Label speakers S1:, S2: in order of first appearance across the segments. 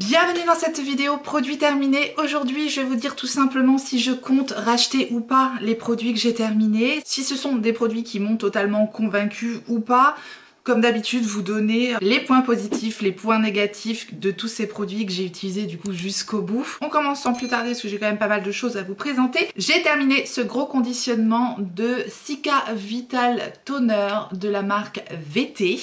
S1: Bienvenue dans cette vidéo produit terminé. Aujourd'hui je vais vous dire tout simplement si je compte racheter ou pas les produits que j'ai terminés, si ce sont des produits qui m'ont totalement convaincu ou pas. Comme d'habitude, vous donner les points positifs, les points négatifs de tous ces produits que j'ai utilisés du coup jusqu'au bout. On commence sans plus tarder parce que j'ai quand même pas mal de choses à vous présenter. J'ai terminé ce gros conditionnement de Cica Vital Toner de la marque VT.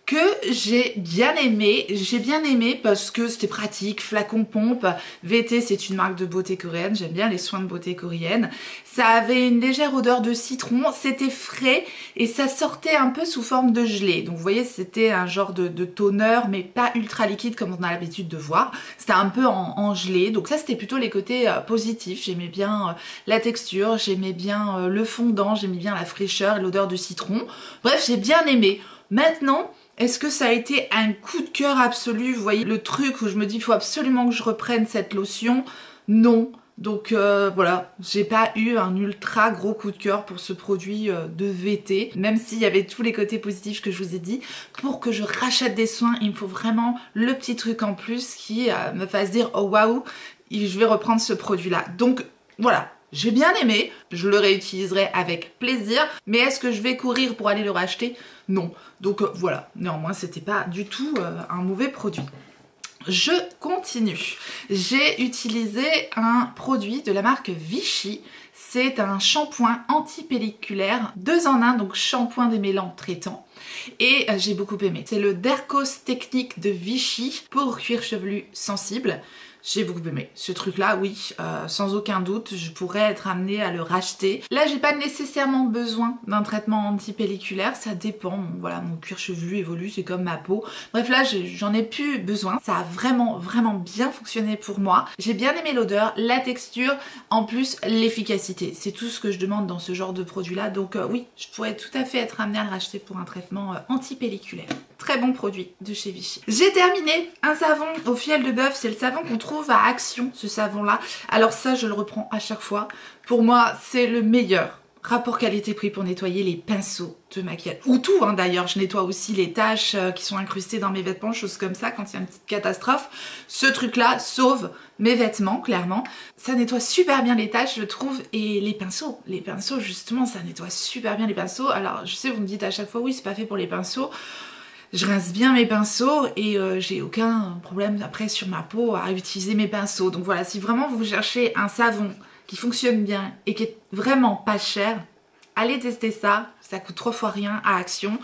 S1: Que j'ai bien aimé parce que c'était pratique, flacon pompe. VT c'est une marque de beauté coréenne, j'aime bien les soins de beauté coréenne. Ça avait une légère odeur de citron, c'était frais et ça sortait un peu sous forme de gelée. Donc vous voyez c'était un genre de toner mais pas ultra liquide comme on a l'habitude de voir. C'était un peu en gelée, donc ça c'était plutôt les côtés positifs. J'aimais bien la texture, j'aimais bien le fondant, j'aimais bien la fraîcheur et l'odeur de citron. Bref j'ai bien aimé. Maintenant, est-ce que ça a été un coup de cœur absolu? Vous voyez le truc où je me dis il faut absolument que je reprenne cette lotion? Non. Donc voilà, j'ai pas eu un ultra gros coup de cœur pour ce produit de VT, même s'il y avait tous les côtés positifs que je vous ai dit. Pour que je rachète des soins, il me faut vraiment le petit truc en plus qui me fasse dire oh waouh, je vais reprendre ce produit là. Donc voilà. J'ai bien aimé, je le réutiliserai avec plaisir, mais est-ce que je vais courir pour aller le racheter? Non. Donc voilà, néanmoins c'était pas du tout un mauvais produit. Je continue. J'ai utilisé un produit de la marque Vichy. C'est un shampoing anti-pelliculaire 2 en 1, donc shampoing démêlant traitant. Et j'ai beaucoup aimé. C'est le Dercos Technique de Vichy pour cuir chevelu sensible. J'ai beaucoup aimé ce truc là, oui, sans aucun doute, je pourrais être amenée à le racheter. Là j'ai pas nécessairement besoin d'un traitement anti-pelliculaire, ça dépend, voilà, mon cuir chevelu évolue, c'est comme ma peau. Bref là j'en ai plus besoin, ça a vraiment bien fonctionné pour moi. J'ai bien aimé l'odeur, la texture, en plus l'efficacité, c'est tout ce que je demande dans ce genre de produit là, donc oui, je pourrais tout à fait être amenée à le racheter pour un traitement anti-pelliculaire. Très bon produit de chez Vichy. J'ai terminé un savon au fiel de bœuf, c'est le savon qu'on trouve à Action, ce savon là. Alors ça je le reprends à chaque fois. Pour moi c'est le meilleur rapport qualité-prix pour nettoyer les pinceaux de maquillage. Ou tout hein, d'ailleurs, je nettoie aussi les taches qui sont incrustées dans mes vêtements, choses comme ça quand il y a une petite catastrophe. Ce truc là sauve mes vêtements clairement. Ça nettoie super bien les taches je trouve et les pinceaux justement ça nettoie super bien les pinceaux. Alors je sais vous me dites à chaque fois oui c'est pas fait pour les pinceaux. Je rince bien mes pinceaux et j'ai aucun problème après sur ma peau à utiliser mes pinceaux. Donc voilà, si vraiment vous cherchez un savon qui fonctionne bien et qui est vraiment pas cher, allez tester ça. Ça coûte 3 fois rien à Action.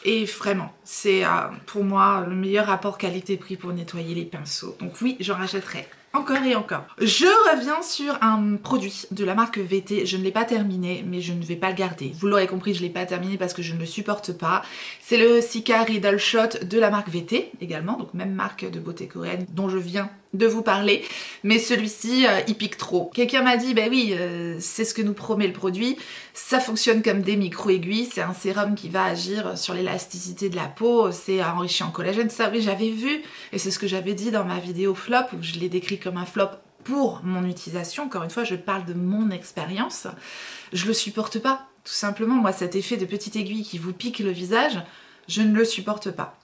S1: Et vraiment, c'est pour moi le meilleur rapport qualité-prix pour nettoyer les pinceaux. Donc oui, j'en rachèterai. Encore et encore. Je reviens sur un produit de la marque VT. Je ne l'ai pas terminé, mais je ne vais pas le garder. Vous l'aurez compris, je ne l'ai pas terminé parce que je ne le supporte pas. C'est le Cica Riddle Shot de la marque VT également, donc même marque de beauté coréenne dont je viens de vous parler. Mais celui-ci, il pique trop. Quelqu'un m'a dit, bah oui, c'est ce que nous promet le produit. Ça fonctionne comme des micro-aiguilles. C'est un sérum qui va agir sur l'élasticité de la peau. C'est enrichi en collagène. Ça, oui, j'avais vu. Et c'est ce que j'avais dit dans ma vidéo flop, où je l'ai décrit comme un flop pour mon utilisation. Encore une fois, je parle de mon expérience. Je le supporte pas. Tout simplement, moi, cet effet de petite aiguille qui vous pique le visage, je ne le supporte pas.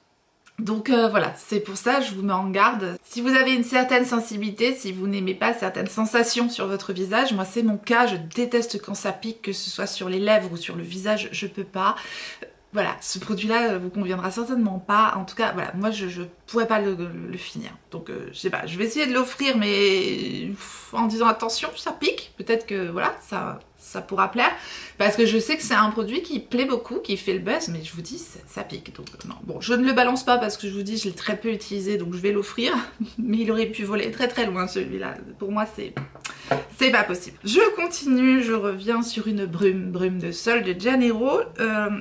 S1: Donc voilà, c'est pour ça que je vous mets en garde. Si vous avez une certaine sensibilité, si vous n'aimez pas certaines sensations sur votre visage, moi c'est mon cas, je déteste quand ça pique, que ce soit sur les lèvres ou sur le visage, je peux pas. Voilà, ce produit-là vous conviendra certainement pas. En tout cas, voilà, moi je pourrais pas le finir. Donc je sais pas, je vais essayer de l'offrir, mais en disant attention, ça pique. Peut-être que voilà, ça pourra plaire. Parce que je sais que c'est un produit qui plaît beaucoup, qui fait le buzz, mais je vous dis, ça pique. Donc non, bon, je ne le balance pas parce que je vous dis, je l'ai très peu utilisé, donc je vais l'offrir. Mais il aurait pu voler très loin celui-là. Pour moi, c'est pas possible. Je continue, je reviens sur une brume de Sol de Janeiro.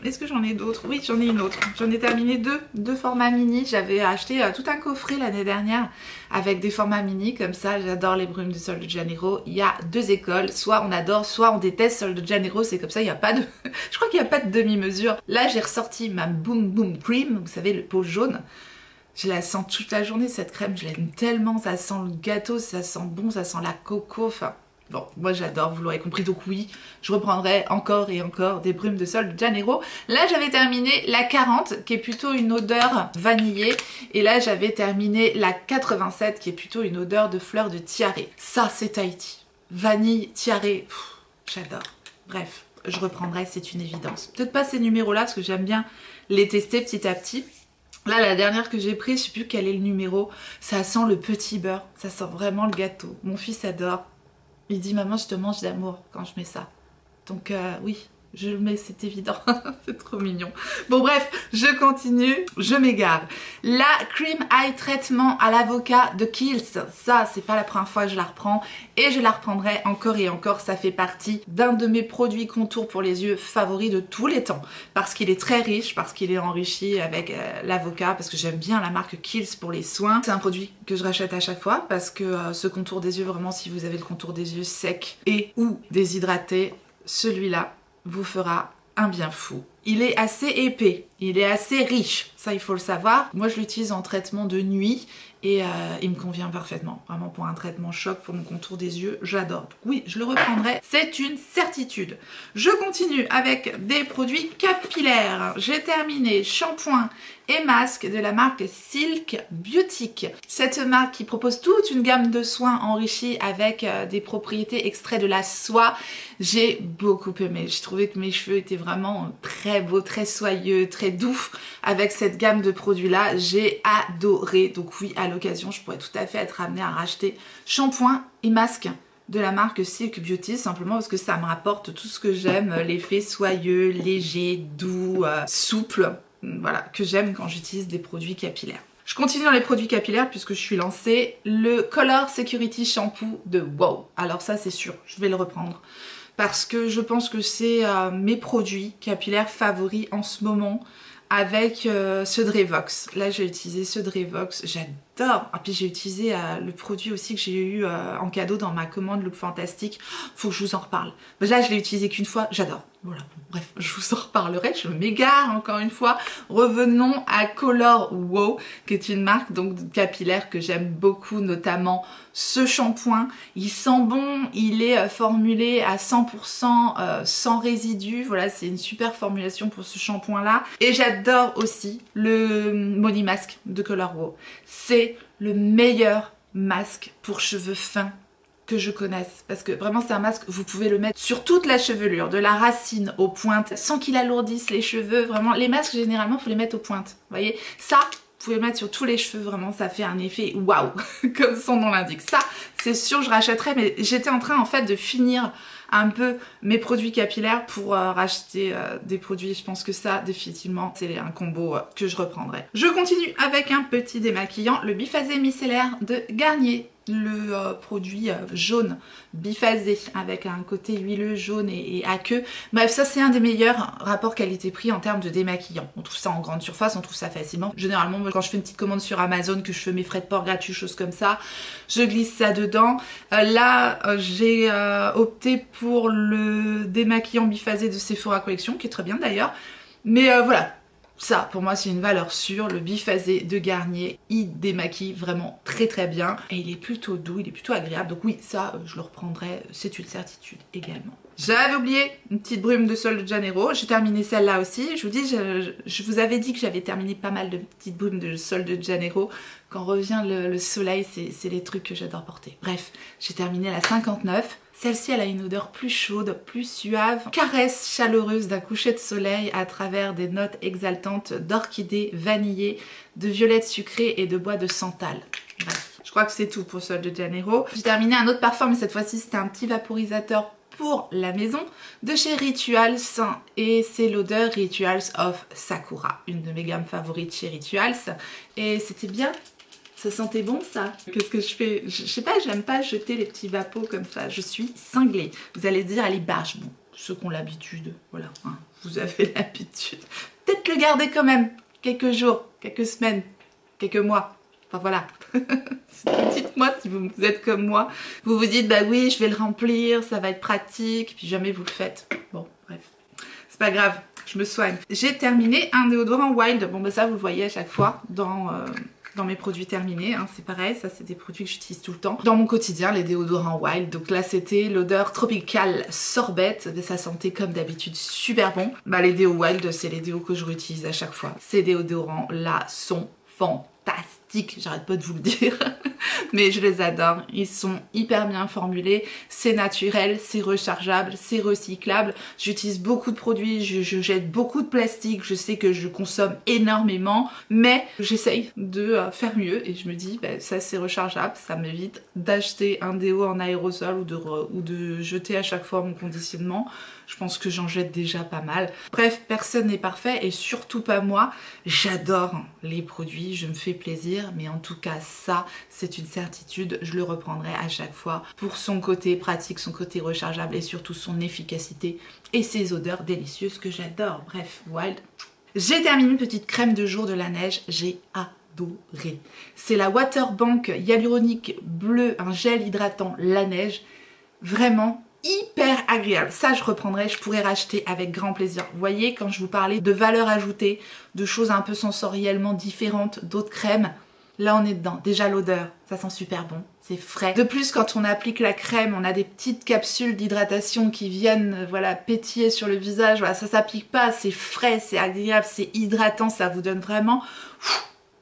S1: Est-ce que j'en ai d'autres? Oui, j'en ai une autre. J'en ai terminé deux formats mini. J'avais acheté tout un coffret l'année dernière avec des formats mini comme ça. J'adore les brumes de Sol de Janeiro. Il y a 2 écoles, soit on adore, soit on déteste Sol de Janeiro. C'est comme ça, il n'y a pas de... je crois qu'il n'y a pas de demi-mesure. Là, j'ai ressorti ma Boom Boom Cream, vous savez, le pot jaune. Je la sens toute la journée cette crème, je l'aime tellement, ça sent le gâteau, ça sent bon, ça sent la coco, enfin Bon, moi j'adore, vous l'aurez compris, donc oui, je reprendrai encore et encore des brumes de sol de Janeiro. Là j'avais terminé la 40 qui est plutôt une odeur vanillée, et là j'avais terminé la 87 qui est plutôt une odeur de fleurs de tiare. Ça c'est Tahiti. Vanille, tiare, j'adore. Bref, je reprendrai, c'est une évidence. Peut-être pas ces numéros-là parce que j'aime bien les tester petit à petit. Là, la dernière que j'ai prise, je sais plus quel est le numéro, ça sent le petit beurre, ça sent vraiment le gâteau. Mon fils adore. Il dit maman je te mange d'amour quand je mets ça. Donc oui, je le mets, c'est évident. C'est trop mignon. Bon bref, je continue, je m'égare. La Cream Eye Traitement à l'avocat de Kiehl's. Ça, c'est pas la première fois que je la reprends. Et je la reprendrai encore et encore. Ça fait partie d'un de mes produits contour pour les yeux favoris de tous les temps. Parce qu'il est très riche, parce qu'il est enrichi avec l'avocat, parce que j'aime bien la marque Kiehl's pour les soins. C'est un produit que je rachète à chaque fois parce que ce contour des yeux, vraiment si vous avez le contour des yeux sec et ou déshydraté, celui-là vous fera un bien fou. Il est assez épais, il est assez riche, ça il faut le savoir. Moi je l'utilise en traitement de nuit et il me convient parfaitement. Vraiment pour un traitement choc pour mon contour des yeux, j'adore. Donc oui, je le reprendrai, c'est une certitude. Je continue avec des produits capillaires. J'ai terminé shampoing et masque de la marque Silk Beauty. Cette marque qui propose toute une gamme de soins enrichis avec des propriétés extraits de la soie. J'ai beaucoup aimé. J'ai trouvé que mes cheveux étaient vraiment très beaux, très soyeux, très doux avec cette gamme de produits là. J'ai adoré. Donc oui, à l'occasion, je pourrais tout à fait être amenée à racheter shampoing et masque de la marque Silk Beauty, simplement parce que ça me rapporte tout ce que j'aime, l'effet soyeux, léger, doux, souple. Voilà, que j'aime quand j'utilise des produits capillaires. Je continue dans les produits capillaires puisque je suis lancée. Le Color Security Shampoo de Wow. Alors ça c'est sûr, je vais le reprendre. Parce que je pense que c'est mes produits capillaires favoris en ce moment. Avec ce Drevox. Là j'ai utilisé ce Drevox, j'adore. Et puis j'ai utilisé le produit aussi que j'ai eu en cadeau dans ma commande Look Fantastique. Faut que je vous en reparle. Mais là je l'ai utilisé qu'une fois, j'adore. Voilà, bon, bref, je vous en reparlerai, je m'égare encore une fois. Revenons à Color Wow, qui est une marque donc capillaire que j'aime beaucoup, notamment ce shampoing. Il sent bon, il est formulé à 100% sans résidus. Voilà, c'est une super formulation pour ce shampoing là. Et j'adore aussi le Money Mask de Color Wow. C'est le meilleur masque pour cheveux fins que je connaisse, parce que vraiment c'est un masque, vous pouvez le mettre sur toute la chevelure, de la racine aux pointes, sans qu'il alourdisse les cheveux. Vraiment, les masques généralement faut les mettre aux pointes, vous voyez, ça vous pouvez le mettre sur tous les cheveux, vraiment ça fait un effet waouh, comme son nom l'indique. Ça c'est sûr je rachèterai, mais j'étais en train en fait de finir un peu mes produits capillaires pour racheter des produits. Je pense que ça définitivement c'est un combo que je reprendrai. Je continue avec un petit démaquillant, le biphasé micellaire de Garnier. Le produit jaune biphasé avec un côté huileux jaune et aqueux. Bref, ça c'est un des meilleurs rapports qualité-prix en termes de démaquillant. On trouve ça en grande surface, on trouve ça facilement. Généralement, quand je fais une petite commande sur Amazon, que je fais mes frais de port gratuits, choses comme ça, je glisse ça dedans. Là, j'ai opté pour le démaquillant biphasé de Sephora Collection, qui est très bien d'ailleurs. Mais voilà. Ça, pour moi, c'est une valeur sûre. Le biphasé de Garnier, il démaquille vraiment très très bien. Et il est plutôt doux, il est plutôt agréable. Donc oui, ça, je le reprendrai, c'est une certitude également. J'avais oublié une petite brume de sol de Janeiro. J'ai terminé celle-là aussi. Je vous dis, je vous avais dit que j'avais terminé pas mal de petites brumes de sol de Janeiro. Quand revient le soleil, c'est les trucs que j'adore porter. Bref, j'ai terminé la 59. Celle-ci, elle a une odeur plus chaude, plus suave, caresse chaleureuse d'un coucher de soleil à travers des notes exaltantes d'orchidées vanillées, de violettes sucrées et de bois de santal. Bref, je crois que c'est tout pour Sol de Janeiro. J'ai terminé un autre parfum, mais cette fois-ci, c'était un petit vaporisateur pour la maison de chez Rituals, et c'est l'odeur Rituals of Sakura, une de mes gammes favorites chez Rituals, et c'était bien. Ça sentait bon ça. Qu'est-ce que je fais? Je sais pas, j'aime pas jeter les petits vapos comme ça. Je suis cinglée. Vous allez dire, elle est barge. Bon, ceux qui ont l'habitude, voilà, hein, vous avez l'habitude. Peut-être le garder quand même. Quelques jours, quelques semaines, quelques mois. Enfin voilà. Dites-moi si vous êtes comme moi. Vous vous dites, bah oui, je vais le remplir, ça va être pratique. Puis jamais vous le faites. Bon, bref. C'est pas grave, je me soigne. J'ai terminé un déodorant Wild. Bon bah ça, vous le voyez à chaque fois dans dans mes produits terminés, hein, c'est pareil, ça c'est des produits que j'utilise tout le temps. Dans mon quotidien, les déodorants Wild, donc là c'était l'odeur tropicale sorbette, mais ça sentait comme d'habitude super bon. Bah les déos Wild, c'est les déos que je réutilise à chaque fois. Ces déodorants là sont fantastiques, j'arrête pas de vous le dire. Mais je les adore, ils sont hyper bien formulés, c'est naturel, c'est rechargeable, c'est recyclable. J'utilise beaucoup de produits, je jette beaucoup de plastique, je sais que je consomme énormément, mais j'essaye de faire mieux et je me dis bah, ça c'est rechargeable, ça m'évite d'acheter un déo en aérosol ou de jeter à chaque fois mon conditionnement. Je pense que j'en jette déjà pas mal. Bref, personne n'est parfait et surtout pas moi. J'adore les produits, je me fais plaisir, mais en tout cas ça, c'est une certitude, je le reprendrai à chaque fois pour son côté pratique, son côté rechargeable et surtout son efficacité et ses odeurs délicieuses que j'adore. Bref, Wild. J'ai terminé une petite crème de jour de la neige, j'ai adoré. C'est la Waterbank hyaluronique bleu, un gel hydratant la neige. Vraiment hyper agréable, ça je reprendrai, je pourrais racheter avec grand plaisir. Vous voyez, quand je vous parlais de valeur ajoutée, de choses un peu sensoriellement différentes d'autres crèmes, là on est dedans. Déjà l'odeur, ça sent super bon, c'est frais. De plus, quand on applique la crème, on a des petites capsules d'hydratation qui viennent voilà, pétiller sur le visage, voilà, ça s'applique pas, c'est frais, c'est agréable, c'est hydratant, ça vous donne vraiment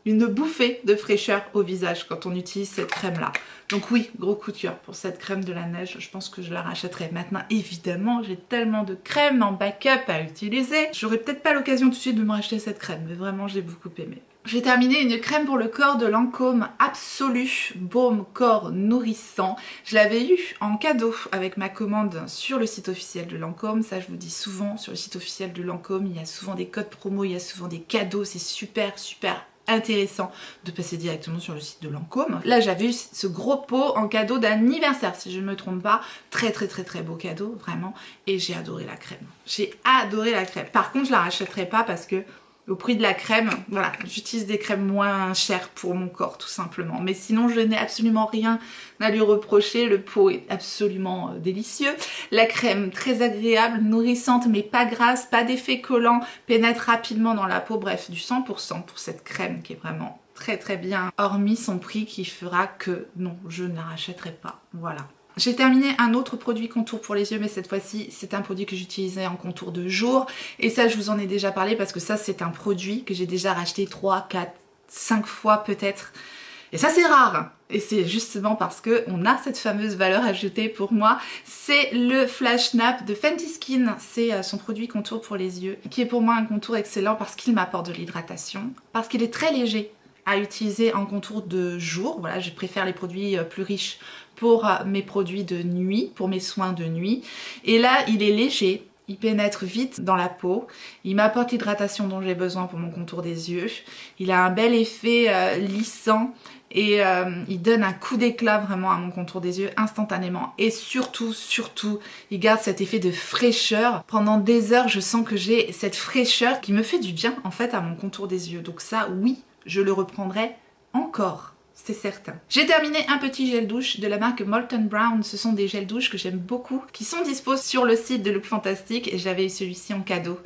S1: une bouffée de fraîcheur au visage quand on utilise cette crème là. Donc oui, gros coup de cœur pour cette crème de la neige, je pense que je la rachèterai. Maintenant évidemment j'ai tellement de crèmes en backup à utiliser, j'aurai peut-être pas l'occasion tout de suite de me racheter cette crème, mais vraiment j'ai beaucoup aimé. J'ai terminé une crème pour le corps de Lancôme Absolu Baume Corps Nourrissant. Je l'avais eu en cadeau avec ma commande sur le site officiel de Lancôme. Ça je vous dis souvent, sur le site officiel de Lancôme, il y a souvent des codes promo, il y a souvent des cadeaux, c'est super intéressant de passer directement sur le site de Lancôme. Là j'avais eu ce gros pot en cadeau d'anniversaire si je ne me trompe pas, très beau cadeau vraiment, et j'ai adoré la crème. J'ai adoré la crème. Par contre je la rachèterai pas parce que au prix de la crème, voilà, j'utilise des crèmes moins chères pour mon corps tout simplement. Mais sinon je n'ai absolument rien à lui reprocher, le pot est absolument délicieux. La crème très agréable, nourrissante mais pas grasse, pas d'effet collant, pénètre rapidement dans la peau, bref du 100% pour cette crème qui est vraiment très bien. Hormis son prix qui fera que non, je ne la rachèterai pas, voilà. J'ai terminé un autre produit contour pour les yeux, mais cette fois-ci c'est un produit que j'utilisais en contour de jour et ça je vous en ai déjà parlé parce que ça c'est un produit que j'ai déjà racheté 3, 4, 5 fois peut-être et ça c'est rare et c'est justement parce que on a cette fameuse valeur ajoutée pour moi. C'est le Flash Nap de Fenty Skin, c'est son produit contour pour les yeux qui est pour moi un contour excellent parce qu'il m'apporte de l'hydratation, parce qu'il est très léger à utiliser en contour de jour. Voilà, je préfère les produits plus riches pour mes produits de nuit, pour mes soins de nuit. Et là, il est léger, il pénètre vite dans la peau, il m'apporte l'hydratation dont j'ai besoin pour mon contour des yeux. Il a un bel effet lissant et il donne un coup d'éclat vraiment à mon contour des yeux instantanément. Et surtout, il garde cet effet de fraîcheur. Pendant des heures, je sens que j'ai cette fraîcheur qui me fait du bien en fait à mon contour des yeux. Donc ça, oui, je le reprendrai encore, c'est certain. J'ai terminé un petit gel douche de la marque Molten Brown. Ce sont des gels douches que j'aime beaucoup, qui sont dispo sur le site de Look Fantastic. Et j'avais eu celui-ci en cadeau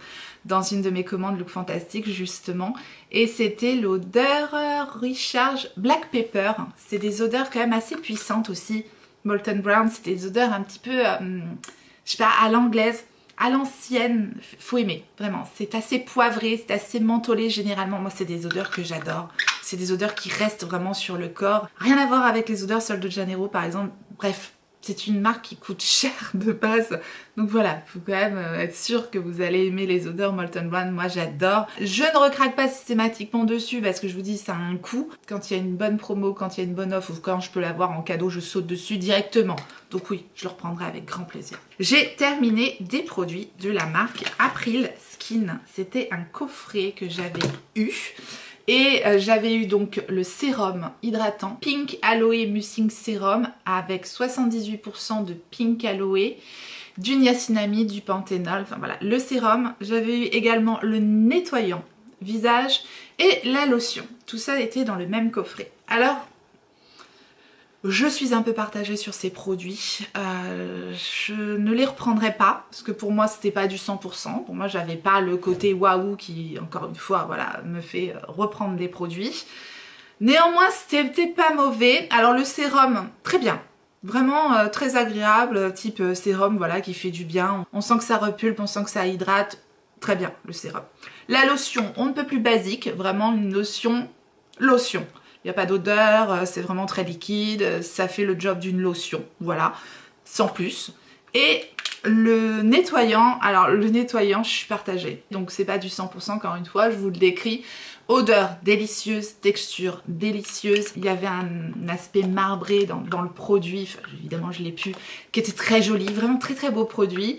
S1: dans une de mes commandes Look Fantastic justement. Et c'était l'odeur Recharge Black Pepper. C'est des odeurs quand même assez puissantes aussi. Molten Brown, c'est des odeurs un petit peu, je sais pas, à l'anglaise. À l'ancienne, faut aimer, vraiment. C'est assez poivré, c'est assez mentholé généralement. Moi, c'est des odeurs que j'adore. C'est des odeurs qui restent vraiment sur le corps. Rien à voir avec les odeurs Sol de Janeiro, par exemple. Bref, c'est une marque qui coûte cher de base. Donc voilà, faut quand même être sûr que vous allez aimer les odeurs Molten Brown. Moi, j'adore. Je ne recraque pas systématiquement dessus parce que je vous dis, ça a un coût. Quand il y a une bonne promo, quand il y a une bonne offre ou quand je peux l'avoir en cadeau, je saute dessus directement. Donc oui, je le reprendrai avec grand plaisir. J'ai terminé des produits de la marque April Skin. C'était un coffret que j'avais eu. Et j'avais eu donc le sérum hydratant Pink Aloe Mucin Sérum avec 78% de Pink Aloe, du niacinamide, du panthénol, enfin voilà, le sérum. J'avais eu également le nettoyant visage et la lotion. Tout ça était dans le même coffret. Alors, je suis un peu partagée sur ces produits. Je ne les reprendrai pas parce que pour moi c'était pas du 100%. Pour moi j'avais pas le côté waouh qui, encore une fois, voilà, me fait reprendre des produits. Néanmoins, c'était pas mauvais. Alors le sérum, très bien. Vraiment très agréable, type sérum voilà, qui fait du bien. On sent que ça repulpe, on sent que ça hydrate. Très bien, le sérum. La lotion, on ne peut plus basique. Vraiment une lotion. Il n'y a pas d'odeur, c'est vraiment très liquide. Ça fait le job d'une lotion, voilà. Sans plus. Et le nettoyant, alors le nettoyant, je suis partagée. Donc c'est pas du 100% encore une fois, je vous le décris. Odeur délicieuse, texture délicieuse. Il y avait un aspect marbré dans le produit, enfin, évidemment je l'ai pu, qui était très joli, vraiment très très beau produit.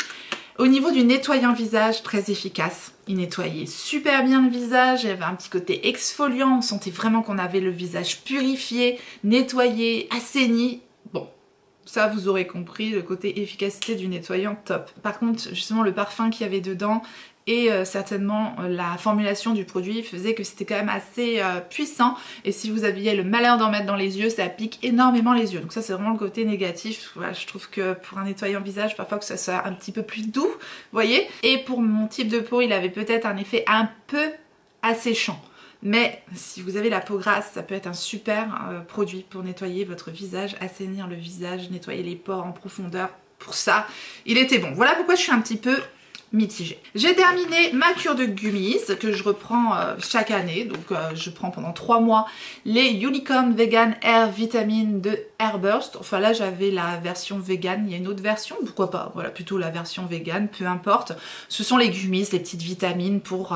S1: Au niveau du nettoyant visage, très efficace. Il nettoyait super bien le visage, il y avait un petit côté exfoliant, on sentait vraiment qu'on avait le visage purifié, nettoyé, assaini. Bon. Ça, vous aurez compris, le côté efficacité du nettoyant, top. Par contre, justement, le parfum qu'il y avait dedans et certainement la formulation du produit faisait que c'était quand même assez puissant. Et si vous aviez le malheur d'en mettre dans les yeux, ça pique énormément les yeux. Donc ça, c'est vraiment le côté négatif. Voilà, je trouve que pour un nettoyant visage, parfois que ça soit un petit peu plus doux, vous voyez. Et pour mon type de peau, il avait peut-être un effet un peu asséchant. Mais si vous avez la peau grasse, ça peut être un super produit pour nettoyer votre visage, assainir le visage, nettoyer les pores en profondeur. Pour ça, il était bon. Voilà pourquoi je suis un petit peu mitigée. J'ai terminé ma cure de gummies que je reprends chaque année. Donc je prends pendant 3 mois les Unicorn Vegan Air Vitamine de Airburst. Enfin là j'avais la version vegan, il y a une autre version, pourquoi pas, voilà, plutôt la version vegan, peu importe. Ce sont les gummies, les petites vitamines pour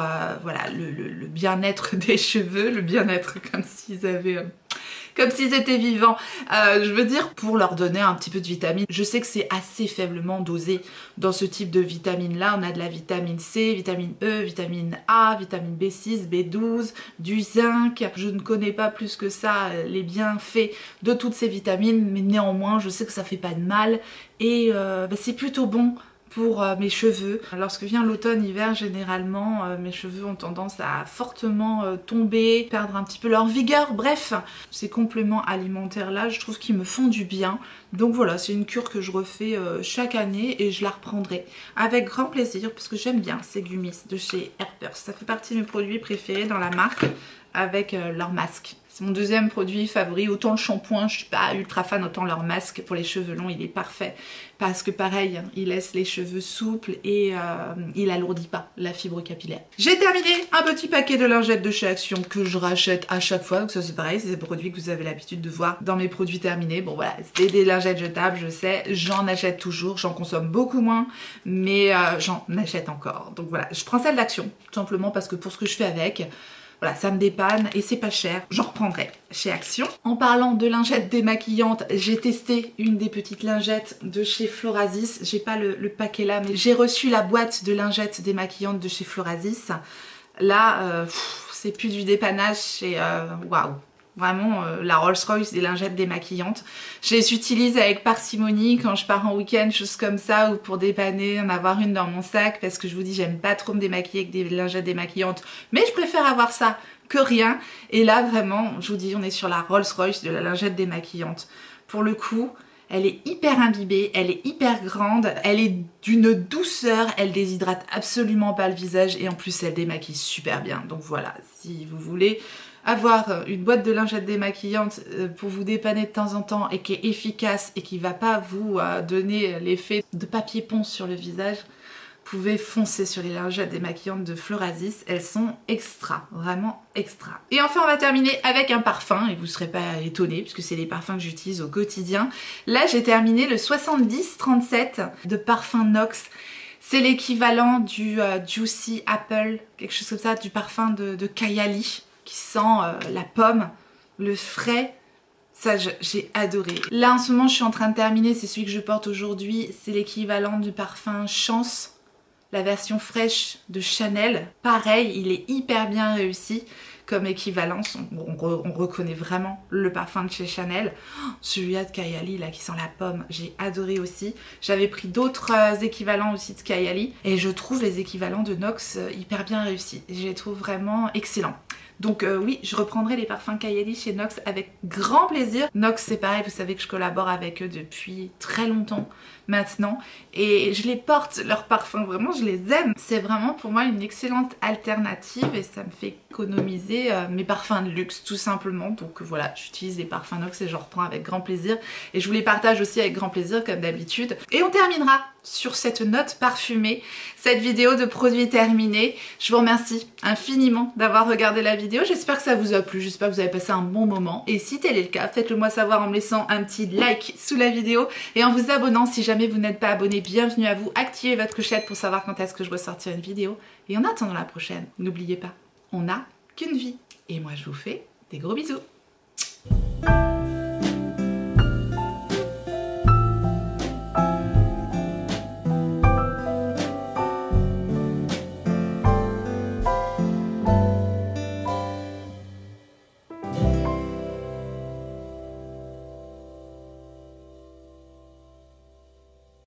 S1: voilà, le bien-être des cheveux, le bien-être comme s'ils avaient... comme s'ils étaient vivants, je veux dire, pour leur donner un petit peu de vitamine. Je sais que c'est assez faiblement dosé dans ce type de vitamine là. On a de la vitamine C, vitamine E, vitamine A, vitamine B6, B12, du zinc. Je ne connais pas plus que ça les bienfaits de toutes ces vitamines, mais néanmoins je sais que ça fait pas de mal et c'est plutôt bon pour mes cheveux. Lorsque vient l'automne-hiver, généralement, mes cheveux ont tendance à fortement tomber, perdre un petit peu leur vigueur. Bref, ces compléments alimentaires là, je trouve qu'ils me font du bien. Donc voilà, c'est une cure que je refais chaque année et je la reprendrai avec grand plaisir parce que j'aime bien ces gummies de chez Airburst. Ça fait partie de mes produits préférés dans la marque avec leur masque. C'est mon deuxième produit favori, autant le shampoing, je suis pas ultra fan, autant leur masque pour les cheveux longs, il est parfait. Parce que pareil, il laisse les cheveux souples et il alourdit pas la fibre capillaire. J'ai terminé un petit paquet de lingettes de chez Action que je rachète à chaque fois. Donc ça c'est pareil, c'est des produits que vous avez l'habitude de voir dans mes produits terminés. Bon voilà, c'est des lingettes jetables, je sais, j'en achète toujours, j'en consomme beaucoup moins, mais j'en achète encore. Donc voilà, je prends celle d'Action, tout simplement parce que pour ce que je fais avec... Voilà, ça me dépanne et c'est pas cher, j'en reprendrai chez Action. En parlant de lingettes démaquillantes, j'ai testé une des petites lingettes de chez Florasis. J'ai pas le paquet là, mais j'ai reçu la boîte de lingettes démaquillantes de chez Florasis. Là, c'est plus du dépannage, c'est waouh! Vraiment la Rolls-Royce des lingettes démaquillantes. Je les utilise avec parcimonie quand je pars en week-end, choses comme ça, ou pour dépanner, en avoir une dans mon sac, parce que je vous dis, j'aime pas trop me démaquiller avec des lingettes démaquillantes, mais je préfère avoir ça que rien. Et là, vraiment, je vous dis, on est sur la Rolls-Royce de la lingette démaquillante. Pour le coup, elle est hyper imbibée, elle est hyper grande, elle est d'une douceur, elle déshydrate absolument pas le visage, et en plus, elle démaquille super bien. Donc voilà, si vous voulez... avoir une boîte de lingettes démaquillantes pour vous dépanner de temps en temps et qui est efficace et qui va pas vous donner l'effet de papier ponce sur le visage, vous pouvez foncer sur les lingettes démaquillantes de Florasis, elles sont extra, vraiment extra. Et enfin on va terminer avec un parfum, et vous serez pas étonnés puisque c'est les parfums que j'utilise au quotidien. Là j'ai terminé le 70-37 de parfum Nox. C'est l'équivalent du Juicy Apple, quelque chose comme ça, du parfum de Kayali, qui sent la pomme, le frais. Ça, j'ai adoré. Là, en ce moment, je suis en train de terminer, c'est celui que je porte aujourd'hui. C'est l'équivalent du parfum Chance, la version fraîche de Chanel. Pareil, il est hyper bien réussi comme équivalence. On reconnaît vraiment le parfum de chez Chanel. Oh, celui-là de Kayali, là, qui sent la pomme, j'ai adoré aussi. J'avais pris d'autres équivalents aussi de Kayali. Et je trouve les équivalents de Nox hyper bien réussis. Je les trouve vraiment excellents. Donc oui, je reprendrai les parfums Kayali chez Nox avec grand plaisir. Nox, c'est pareil, vous savez que je collabore avec eux depuis très longtemps. maintenant et je les porte, leurs parfums, vraiment je les aime. C'est vraiment pour moi une excellente alternative et ça me fait économiser mes parfums de luxe tout simplement. Donc voilà, j'utilise les parfums Nox et j'en reprends avec grand plaisir et je vous les partage aussi avec grand plaisir comme d'habitude. Et on terminera sur cette note parfumée, cette vidéo de produits terminée. Je vous remercie infiniment d'avoir regardé la vidéo. J'espère que ça vous a plu, j'espère que vous avez passé un bon moment. Et si tel est le cas, faites-le moi savoir en me laissant un petit like sous la vidéo et en vous abonnant si jamais vous n'êtes pas abonné. Bienvenue à vous, activez votre clochette pour savoir quand est-ce que je ressortir une vidéo. Et en attendant la prochaine, n'oubliez pas, on n'a qu'une vie. Et moi je vous fais des gros bisous.